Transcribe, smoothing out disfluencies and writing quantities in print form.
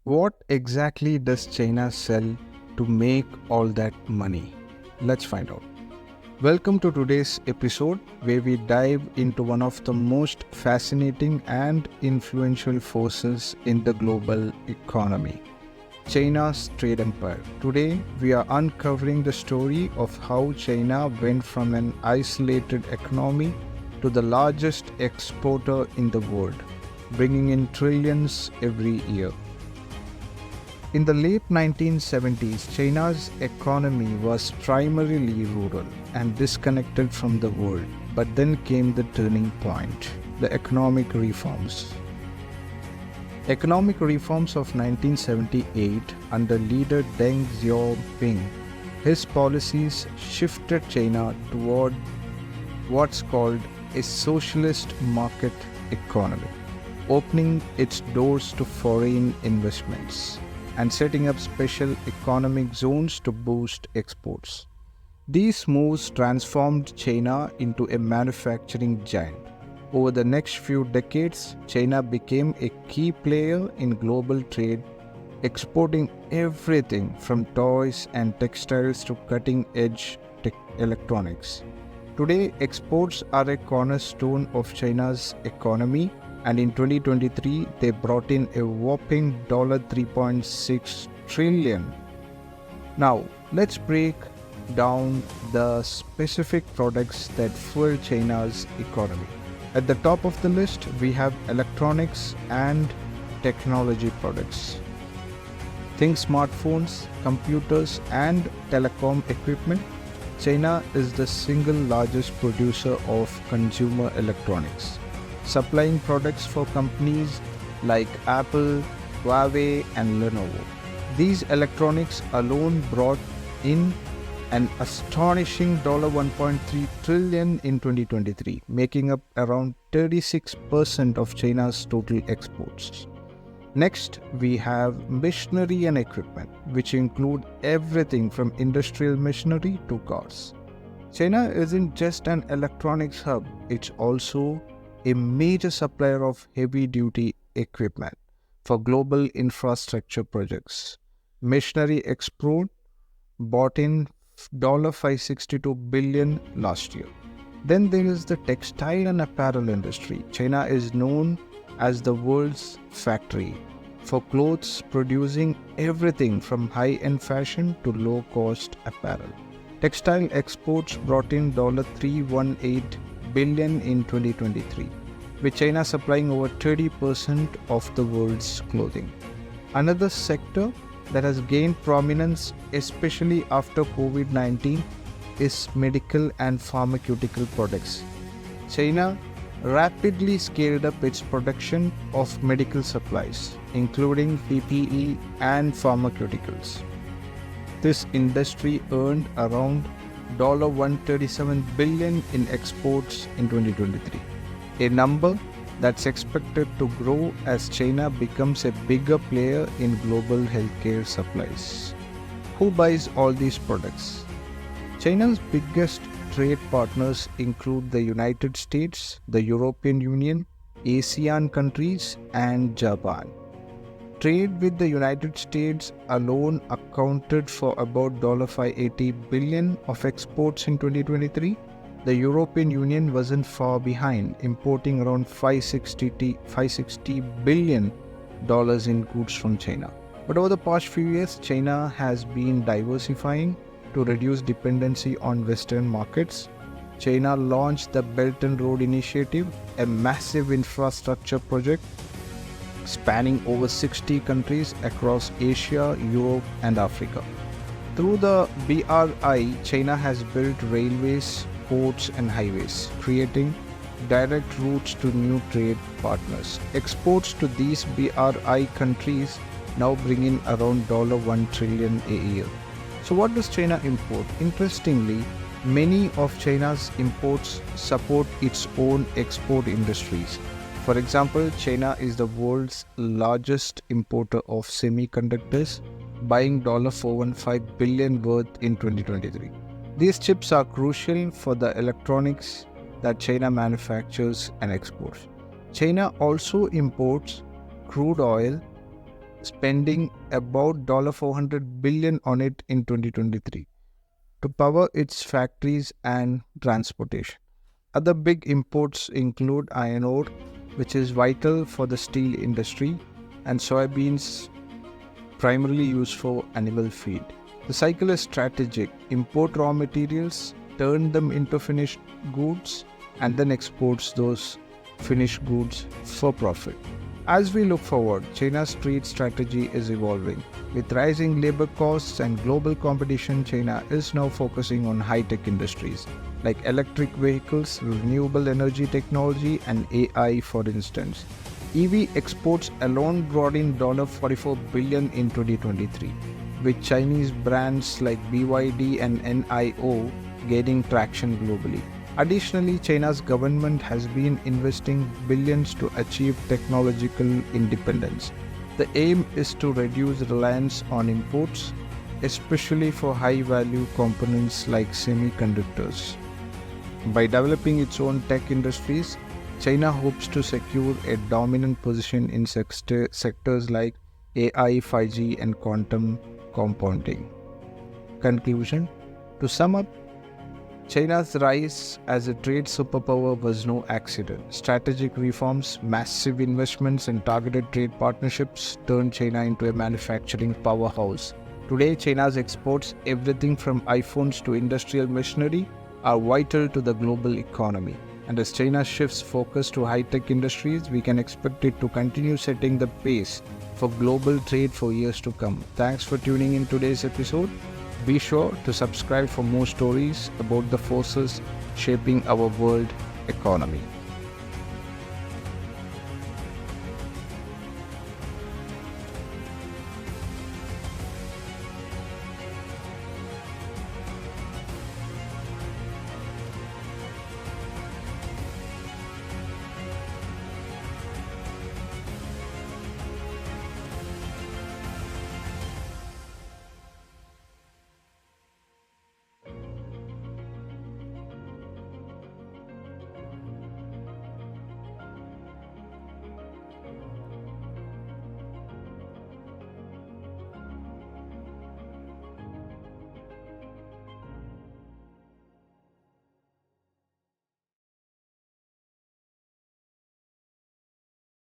What exactly does China sell to make all that money? Let's find out. Welcome to today's episode where we dive into one of the most fascinating and influential forces in the global economy, China's trade empire. Today, we are uncovering the story of how China went from an isolated economy to the largest exporter in the world, bringing in trillions every year. In the late 1970s, China's economy was primarily rural and disconnected from the world. But then came the turning point, the economic reforms. Economic reforms of 1978 under leader Deng Xiaoping. His policies shifted China toward what's called a socialist market economy, opening its doors to foreign investments and setting up special economic zones to boost exports. These moves transformed China into a manufacturing giant. Over the next few decades, China became a key player in global trade, exporting everything from toys and textiles to cutting-edge electronics. Today, exports are a cornerstone of China's economy, and in 2023, they brought in a whopping $3.6 trillion. Now, let's break down the specific products that fuel China's economy. At the top of the list, we have electronics and technology products. Think smartphones, computers, and telecom equipment. China is the single largest producer of consumer electronics, supplying products for companies like Apple, Huawei, and Lenovo. These electronics alone brought in an astonishing $1.3 trillion in 2023, making up around 36% of China's total exports. Next, we have machinery and equipment, which include everything from industrial machinery to cars. China isn't just an electronics hub, it's also a major supplier of heavy-duty equipment for global infrastructure projects. Machinery export bought in $562 billion last year. Then there is the textile and apparel industry. China is known as the world's factory for clothes, producing everything from high-end fashion to low-cost apparel. Textile exports brought in $318 billion in 2023, with China supplying over 30% of the world's clothing. Another sector that has gained prominence, especially after COVID-19, is medical and pharmaceutical products. China rapidly scaled up its production of medical supplies, including PPE and pharmaceuticals. This industry earned around $137 billion in exports in 2023, a number that's expected to grow as China becomes a bigger player in global healthcare supplies. Who buys all these products? China's biggest trade partners include the United States, the European Union, ASEAN countries, and Japan. Trade with the United States alone accounted for about $580 billion of exports in 2023. The European Union wasn't far behind, importing around $560 billion in goods from China. But over the past few years, China has been diversifying to reduce dependency on Western markets. China launched the Belt and Road Initiative, a massive infrastructure project spanning over 60 countries across Asia, Europe, and Africa. Through the BRI, China has built railways, ports, and highways, creating direct routes to new trade partners. Exports to these BRI countries now bring in around $1 trillion a year. So what does China import? Interestingly, many of China's imports support its own export industries. For example, China is the world's largest importer of semiconductors, buying $415 billion worth in 2023. These chips are crucial for the electronics that China manufactures and exports. China also imports crude oil, spending about $400 billion on it in 2023 to power its factories and transportation. Other big imports include iron ore, which is vital for the steel industry, and soybeans, primarily used for animal feed. The cycle is strategic. Import raw materials, turn them into finished goods, and then exports those finished goods for profit. As we look forward, China's trade strategy is evolving. With rising labor costs and global competition, China is now focusing on high-tech industries like electric vehicles, renewable energy technology, and AI, for instance. EV exports alone brought in $44 billion in 2023, with Chinese brands like BYD and NIO gaining traction globally. Additionally, China's government has been investing billions to achieve technological independence. The aim is to reduce reliance on imports, especially for high-value components like semiconductors. By developing its own tech industries, China hopes to secure a dominant position in sectors like AI, 5G, and quantum compounding. Conclusion: to sum up, China's rise as a trade superpower was no accident. Strategic reforms, massive investments, and targeted trade partnerships turned China into a manufacturing powerhouse. Today, China's exports, everything from iPhones to industrial machinery, are vital to the global economy. And as China shifts focus to high-tech industries, we can expect it to continue setting the pace for global trade for years to come. Thanks for tuning in today's episode. Be sure to subscribe for more stories about the forces shaping our world economy.